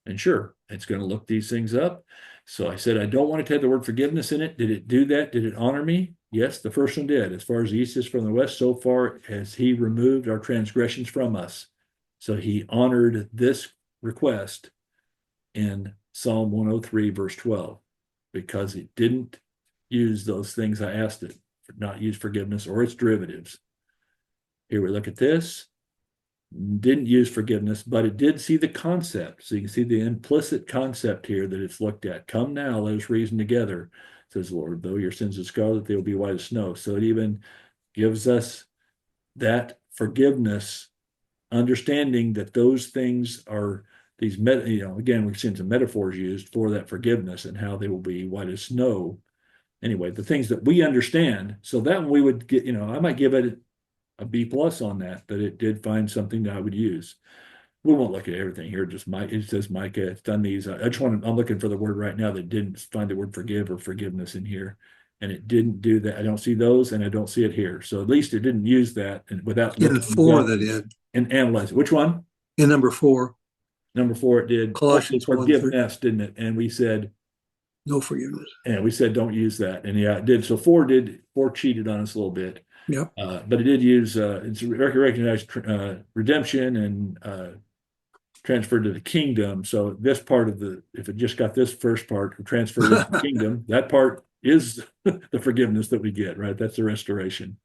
And sure, it's going to look these things up. So I said, I don't want it to have the word forgiveness in it. Did it do that? Did it honor me? Yes, the first one did. As far as the east is from the west, so far as he removed our transgressions from us. So he honored this request in Psalm 103, verse 12, because it didn't use those things I asked it, not use forgiveness or its derivatives. Here we look at this. Didn't use forgiveness, but it did see the concept. So you can see the implicit concept here that it's looked at. Come now, let us reason together, says the Lord. Though your sins are scarlet, they will be white as snow. So it even gives us that forgiveness, understanding that those things are these, again, we've seen some metaphors used for that forgiveness and how they will be white as snow. Anyway, the things that we understand. So that one we would get, I might give it a B plus on that, but it did find something that I would use. We won't look at everything here. Just Mike, it says Micah. It's done these. I just want to, I'm looking for the word right now that didn't find the word forgive or forgiveness in here. And it didn't do that. I don't see those and I don't see it here. So at least it didn't use that and without In looking four, that did. and analyze it. Which one? In number 4, Number 4, it did. Oh, it did Colossians 1 3, forgiveness, didn't it? And we said, no forgiveness. don't use that. And yeah, it did. So 4 cheated on us a little bit. Yep. But it did use it's recognized redemption and transferred to the kingdom. So this part of if it just got this first part transferred into the kingdom, that part is the forgiveness that we get, right? That's the restoration.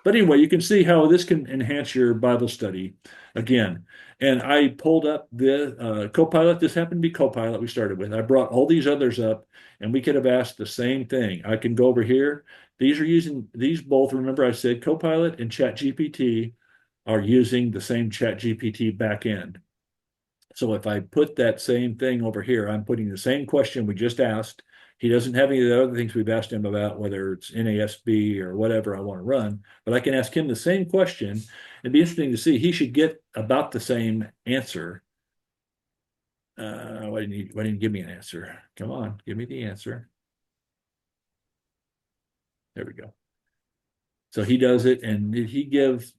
But anyway, you can see how this can enhance your Bible study again. And I pulled up the Copilot. This happened to be Copilot we started with. I brought all these others up, and we could have asked the same thing. I can go over here. These are using these both. Remember, I said Copilot and ChatGPT are using the same ChatGPT backend. So if I put that same thing over here, I'm putting the same question we just asked He doesn't have any of the other things we've asked him about, whether it's NASB or whatever I want to run, but I can ask him the same question. It'd be interesting to see. He should get about the same answer. Why didn't you give me an answer? Come on, give me the answer. There we go. So he does it, and did he give,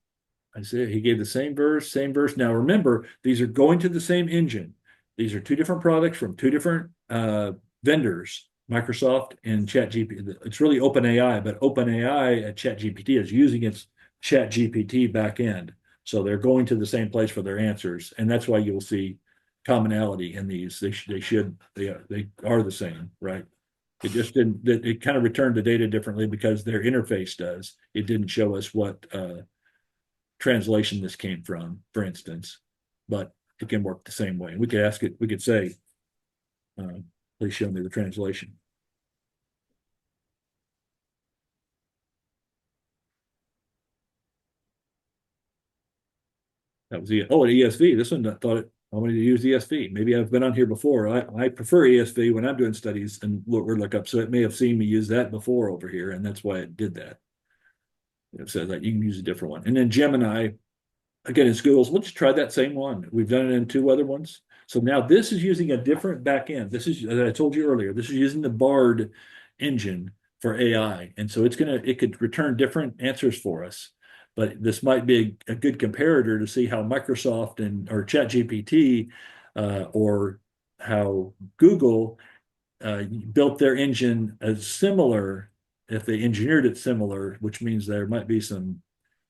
I said he gave the same verse, same verse. Now remember, these are going to the same engine. These are two different products from two different vendors, Microsoft and ChatGPT. It's really OpenAI, but OpenAI at ChatGPT is using its ChatGPT backend. So they're going to the same place for their answers. And that's why you'll see commonality in these. They are the same, right? It just didn't, it kind of returned the data differently because their interface does. It didn't show us what translation this came from, for instance, but it can work the same way. We could ask it, we could say, please show me the translation. That was an ESV. This one I thought it, I wanted to use ESV. Maybe I've been on here before. I prefer ESV when I'm doing studies and word lookup, so it may have seen me use that before over here, and that's why it did that. It says that you can use a different one. And then Gemini, again, in schools, let's try that same one. We've done it in two other ones. So now this is using a different backend. This is, as I told you earlier, this is using the Bard engine for AI. And so it could return different answers for us. But this might be a good comparator to see how Microsoft or ChatGPT or how Google built their engine as similar, if they engineered it similar, which means there might be some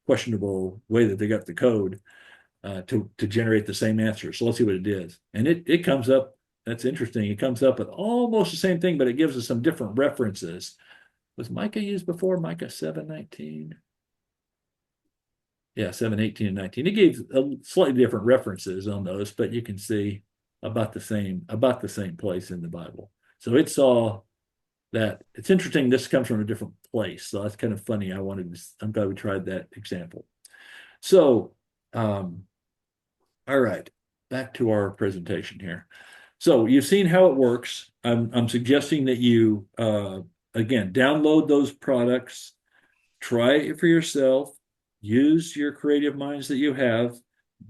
questionable way that they got the code to generate the same answer. So let's see what it is. And it comes up, that's interesting. It comes up with almost the same thing, but it gives us some different references. Was Micah used before? Micah 7:19? Yeah, 7:18 and 19. It gave slightly different references on those, but you can see about the same place in the Bible. So it saw that. It's interesting. This comes from a different place. So that's kind of funny. I'm glad we tried that example. So, all right, back to our presentation here. So you've seen how it works. I'm suggesting that you, again, download those products, try it for yourself, use your creative minds that you have,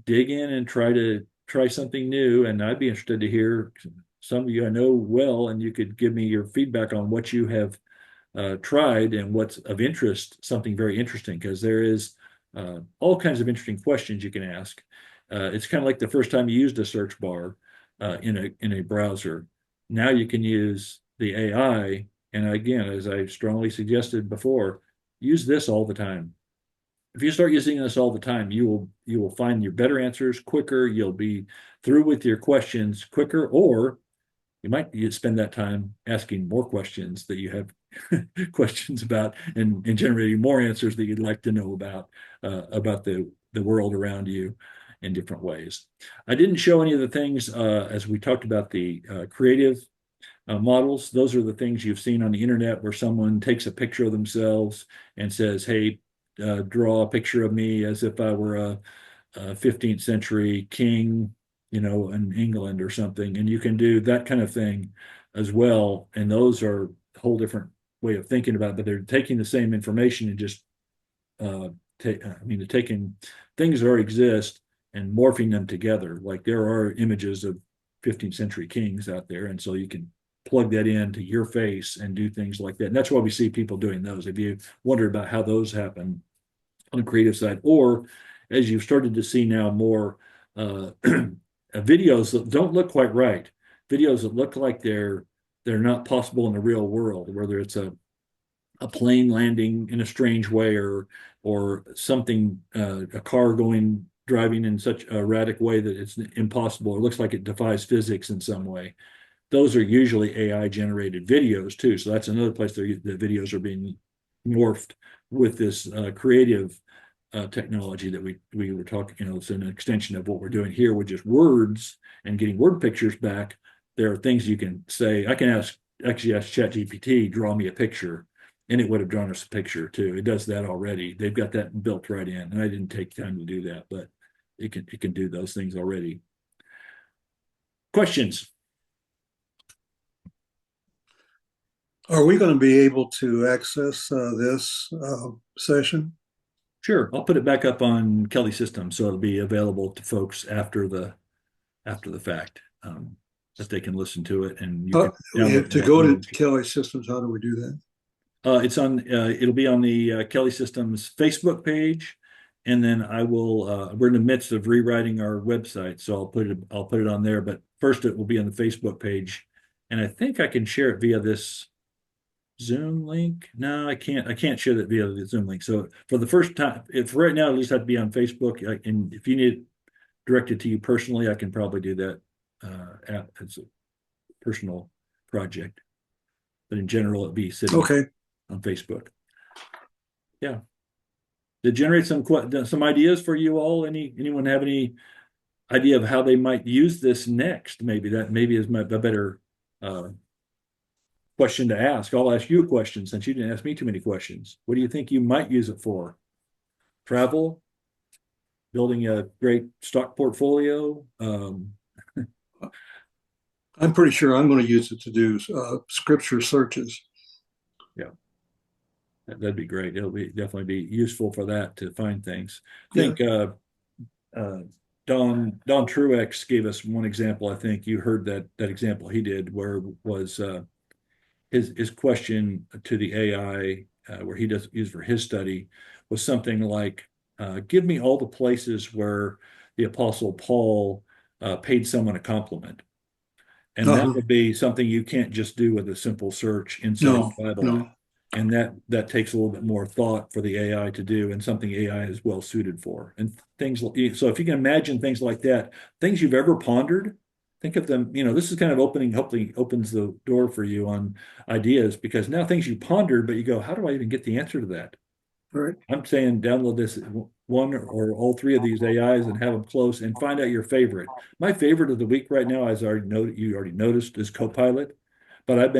dig in and try something new. And I'd be interested to hear some of you I know well, and you could give me your feedback on what you have tried and what's of interest, something very interesting, because there is all kinds of interesting questions you can ask. It's kind of like the first time you used a search bar in a browser. Now you can use the AI, and again, as I strongly suggested before, use this all the time. If you start using this all the time, you will find your better answers quicker. You'll be through with your questions quicker, or you spend that time asking more questions that you have questions about, and generating more answers that you'd like to know about the world around you in different ways. I didn't show any of the things as we talked about the creative models. Those are the things you've seen on the internet where someone takes a picture of themselves and says, hey, draw a picture of me as if I were a 15th century king, in England or something. And you can do that kind of thing as well. And those are a whole different way of thinking about it, but they're taking the same information and just taking things that already exist and morphing them together. Like there are images of 15th century kings out there, and so you can plug that into your face and do things like that. And that's why we see people doing those. If you wonder about how those happen on the creative side, or as you've started to see now more videos that don't look quite right, videos that look like they're not possible in the real world, whether it's a plane landing in a strange way, or something, a car driving in such a erratic way that it's impossible. It looks like it defies physics in some way. Those are usually AI generated videos too. So that's another place the videos are being morphed with this creative technology that we were talking. It's an extension of what we're doing here with just words and getting word pictures back. There are things you can say. I can actually ask ChatGPT, draw me a picture, and it would have drawn us a picture too. It does that already. They've got that built right in, and I didn't take time to do that, but it can do those things already. Questions? Are we going to be able to access this session? Sure, I'll put it back up on Kelly Systems, so it'll be available to folks after the fact, that they can listen to it, and you can download To that go to information. Kelly Systems, how do we do that? It'll be on the Kelly Systems Facebook page, and then we're in the midst of rewriting our website, so I'll put it on there. But first, it will be on the Facebook page, and I think I can share it via this Zoom link. No, I can't share that via the Zoom link. So for the first time, if right now, it'll just have to be on Facebook. And if you need it directed to you personally, I can probably do that as a personal project. But in general, it'll be sitting Okay. on Facebook. Yeah. To generate some ideas for you all. Anyone have any idea of how they might use this next? Maybe is a better uh, question to ask. I'll ask you a question since you didn't ask me too many questions. What do you think you might use it for? Travel, building a great stock portfolio. I'm pretty sure I'm going to use it to do scripture searches. Yeah, that'd be great. It'll be definitely be useful for that to find things. I Yeah. think uh, Don Truex gave us one example. I think you heard that example he did, where was his question to the AI, where he does use for his study, was something like, "Give me all the places where the Apostle Paul paid someone a compliment." And that Uh-huh. would be something you can't just do with a simple search inside No, the Bible app. no. And that takes a little bit more thought for the AI to do, and something AI is well suited for. And things so if you can imagine things like that, things you've ever pondered, think of them, this is kind of hopefully opens the door for you on ideas, because now things you pondered, but you go, how do I even get the answer to that? All right. I'm saying download this one or all three of these AIs and have them close and find out your favorite. My favorite of the week right now, as you already noticed, is Copilot. But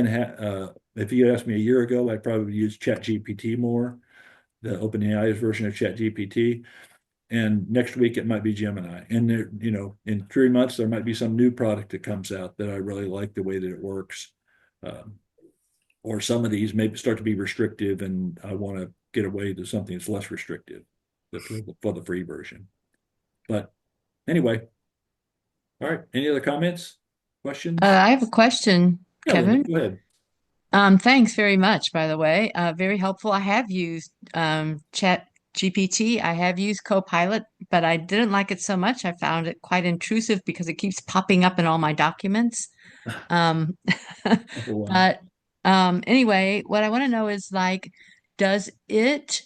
if you asked me a year ago, I'd probably use ChatGPT more, the OpenAI's version of ChatGPT. And next week it might be Gemini. And there, in 3 months there might be some new product that comes out that I really like the way that it works. Um, or some of these maybe start to be restrictive, and I want to get away to something that's less restrictive for the free version. But anyway, all right. Any other comments, questions? I have a question, Yeah, Linda, Kevin. go ahead. Thanks very much, by the way. Very helpful. I have used Chat GPT. I have used Copilot, but I didn't like it so much. I found it quite intrusive because it keeps popping up in all my documents. Um, Number one. but anyway, what I want to know is like, does it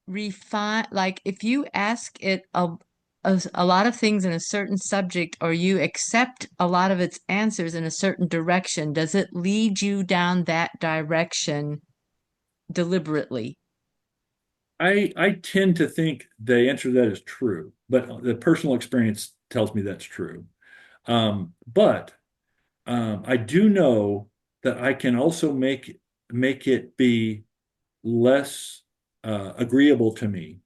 refine, like if you ask it a lot of things in a certain subject, or you accept a lot of its answers in a certain direction, does it lead you down that direction deliberately? I tend to think the answer to that is true, but the personal experience tells me that's true. But I do know that I can also make it be less agreeable to me.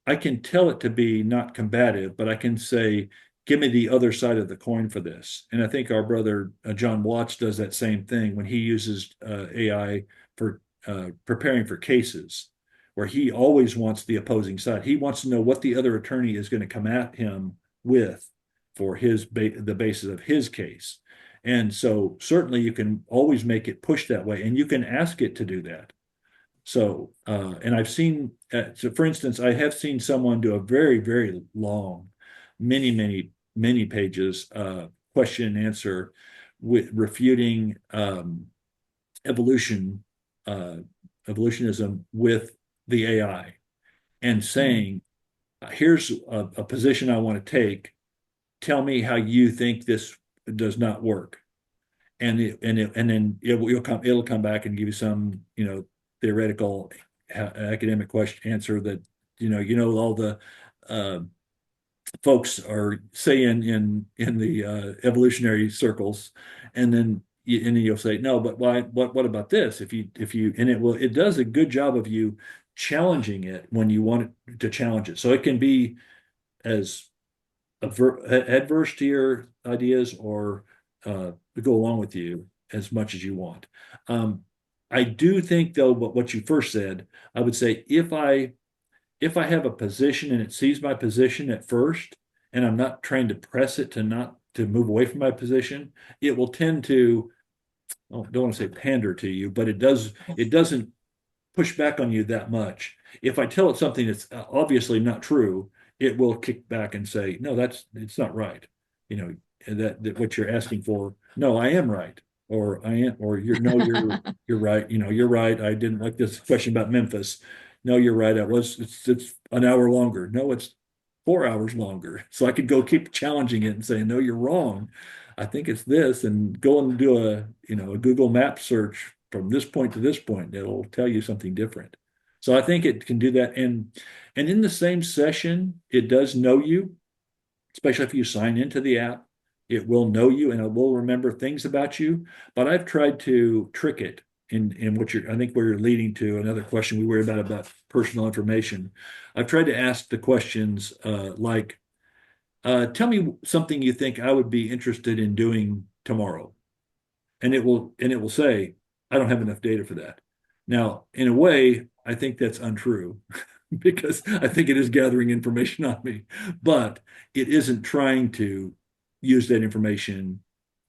I can tell it to be not combative, but I can say, give me the other side of the coin for this. And I think our brother John Watts does that same thing when he uses AI for preparing for cases, where he always wants the opposing side. He wants to know what the other attorney is going to come at him with for the basis of his case. And so certainly you can always make it push that way, and you can ask it to do that. So, and I've seen, so for instance, I have seen someone do a very, very long, many pages question and answer with refuting evolution, uh, evolutionism with the AI, and saying, here's a position I want to take. Tell me how you think this does not work. And then it'll come back and give you some theoretical academic question answer that all the uh, folks are saying in the evolutionary circles. And then you'll say no, but why, what about this? If you and it does a good job of you challenging it when you want it to challenge it, so it can be as adverse to your ideas, or go along with you as much as you want. Um, I do think though, but what you first said, I would say if I have a position and it sees my position at first, and I'm not trying to press it to not to move away from my position, it will tend to, oh, don't want to say pander to you, but it doesn't push back on you that much. If I tell it something that's obviously not true, it will kick back and say, no, it's not right. You know, that what you're asking for, no, I am right. Or I am, or you're no, you're right. You know, you're right. I didn't like this question about Memphis. No, you're right. It's an hour longer. No, it's 4 hours longer. So I could go keep challenging it and say, no, you're wrong. I think it's this, and go and do a Google Map search from this point to this point. It'll tell you something different. So I think it can do that. And in the same session, it does know you, especially if you sign into the app. It will know you and it will remember things about you. But I've tried to trick it in what I think where you're leading to another question we worry about personal information. I've tried to ask the questions like, tell me something you think I would be interested in doing tomorrow. And it will say, I don't have enough data for that. Now, in a way, I think that's untrue because I think it is gathering information on me, but it isn't trying to use that information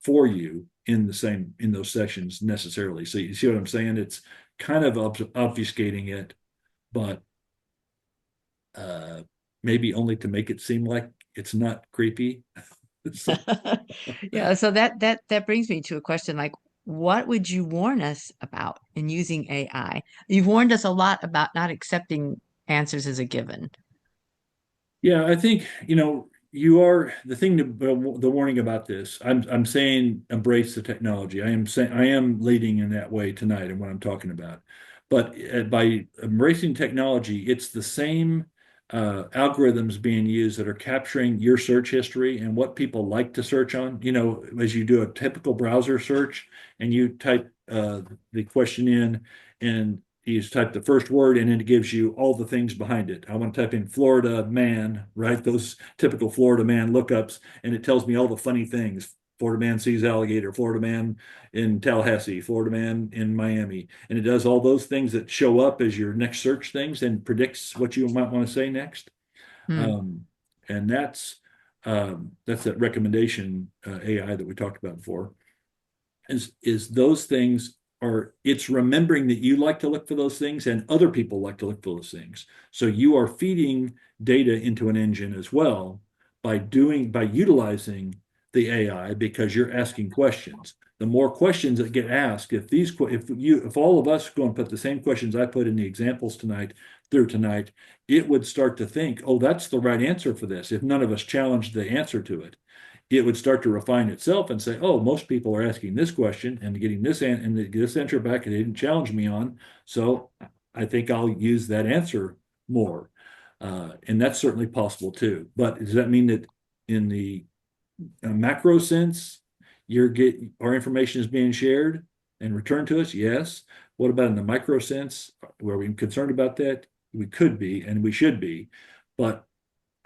for you in those sessions necessarily. So you see what I'm saying? It's kind of obfuscating it, but uh, maybe only to make it seem like it's not creepy. So, Yeah, so that brings me to a question like, what would you warn us about in using AI? You've warned us a lot about not accepting answers as a given. yeah, I think, you are the thing to the warning about this. I'm saying embrace the technology. I am saying I am leading in that way tonight and what I'm talking about. But by embracing technology, it's the same algorithms being used that are capturing your search history and what people like to search on. As you do a typical browser search and you type the question in and you just type the first word and then it gives you all the things behind it. I want to type in Florida man, right? Those typical Florida man lookups, and it tells me all the funny things. Florida man sees alligator, Florida man in Tallahassee, Florida man in Miami. And it does all those things that show up as your next search things and predicts what you might want to say next. Hmm. Um, and that's that recommendation AI that we talked about before is those things are it's remembering that you like to look for those things and other people like to look for those things. So you are feeding data into an engine as well by utilizing the AI because you're asking questions. The more questions that get asked, if all of us go and put the same questions I put in the examples tonight, it would start to think, oh, that's the right answer for this. If none of us challenged the answer to it, it would start to refine itself and say, oh, most people are asking this question and getting this answer back and they didn't challenge me on. So I think I'll use that answer more. And that's certainly possible too. But does that mean that in the macro sense, our information is being shared and returned to us? Yes. What about in the micro sense? Were we concerned about that? We could be and we should be, but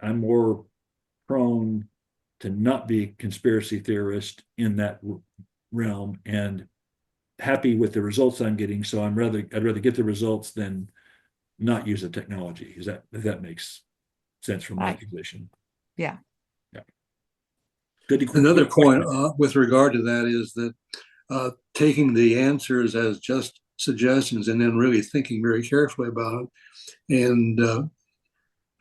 I'm more prone to not be a conspiracy theorist in that realm and happy with the results I'm getting. So I'd rather get the results than not use the technology. If that makes sense from my Right. position? Yeah. Yeah. Good, Another good question. point with regard to that is that taking the answers as just suggestions and then really thinking very carefully about it and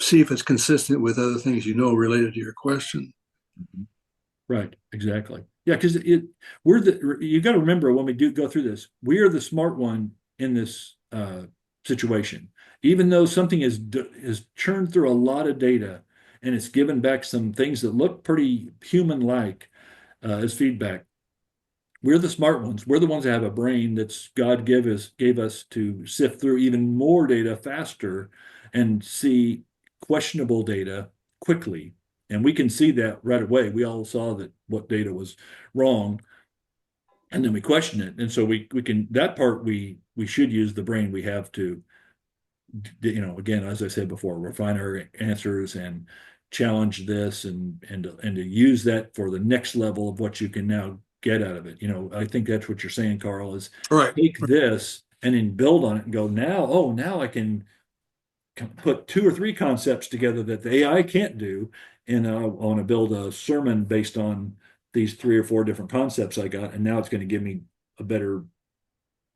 see if it's consistent with other things you know related to your question. Right, exactly. Yeah, because you got to remember when we do go through this, we are the smart one in this situation. Even though something is churned through a lot of data and it's given back some things that look pretty human-like as feedback, we're the smart ones. We're the ones that have a brain that's God gave us to sift through even more data faster and see questionable data quickly. And we can see that right away. We all saw that what data was wrong, and then we question it. And so we can that part we should use the brain we have to, again, as I said before, refine our answers and challenge this and to use that for the next level of what you can now get out of it. I think that's what you're saying, Carl, is Right. take this and then build on it and go, now I can put two or three concepts together that the AI can't do. And I want to build a sermon based on these three or four different concepts I got. And now it's going to give me a better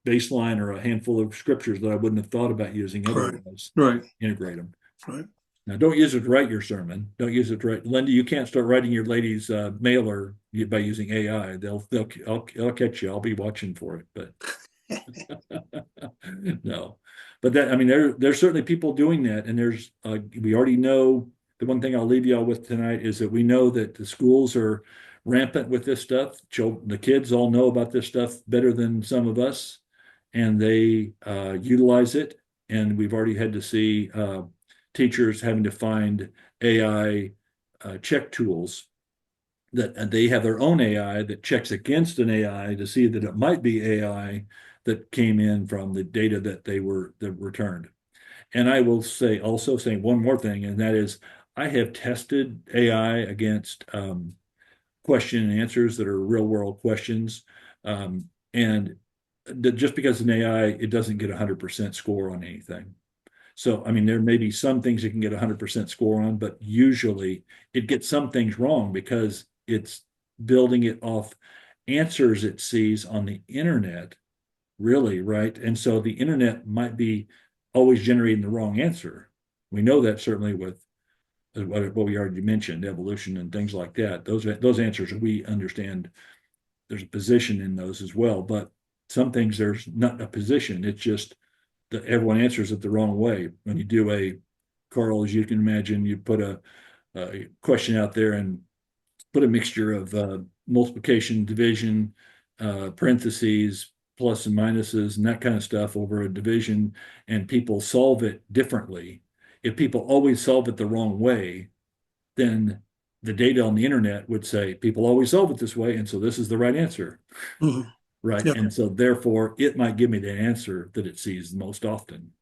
baseline or a handful of scriptures that I wouldn't have thought about using Right. otherwise. Right. Integrate them. Right. Now, don't use it to write your sermon. Don't use it to write. Linda, you can't start writing your ladies' mailer by using AI. I'll catch you. I'll be watching for it. But no, but that, I mean, there's certainly people doing that, and we already know. The one thing I'll leave y'all with tonight is that we know that the schools are rampant with this stuff. The kids all know about this stuff better than some of us, and they utilize it. And we've already had to see teachers having to find AI check tools that they have their own AI that checks against an AI to see that it might be AI that came in from the data that returned. And I will say one more thing, and that is I have tested AI against question and answers that are real world questions. And just because it's an AI, it doesn't get 100% score on anything. So, I mean, there may be some things you can get 100% score on, but usually it gets some things wrong because it's building it off answers it sees on the internet, really, right? And so the internet might be always generating the wrong answer. We know that certainly with what we already mentioned, evolution and things like that. Those answers we understand there's a position in those as well, but some things there's not a position. It's just that everyone answers it the wrong way. When you do Carl, as you can imagine, you put a question out there and put a mixture of multiplication, division, parentheses, plus and minuses, and that kind of stuff over a division, and people solve it differently. If people always solve it the wrong way, then the data on the internet would say people always solve it this way, and so this is the right answer. Mhm. Right. Yep. And so therefore it might give me the answer that it sees the most often.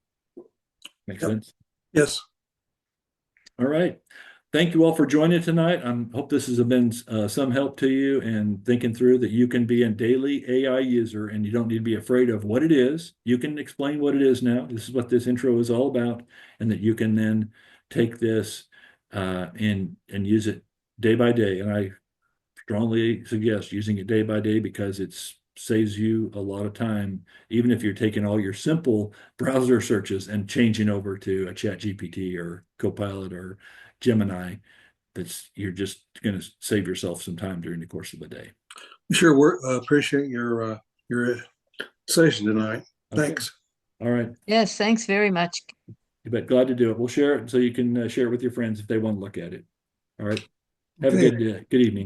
Make Yep. sense? Yes. All right. Thank you all for joining tonight. I hope this has been some help to you and thinking through that you can be a daily AI user and you don't need to be afraid of what it is. You can explain what it is now. This is what this intro is all about, and that you can then take this and use it day by day. And I strongly suggest using it day by day because it saves you a lot of time, even if you're taking all your simple browser searches and changing over to a chat GPT or Copilot or Gemini. You're just going to save yourself some time during the course of the day. Sure. We appreciate your session tonight. Okay. Thanks. All right. Yes, thanks very much. You bet. Glad to do it. We'll share it so you can share it with your friends if they want to look at it. All right. Have a Okay. good evening.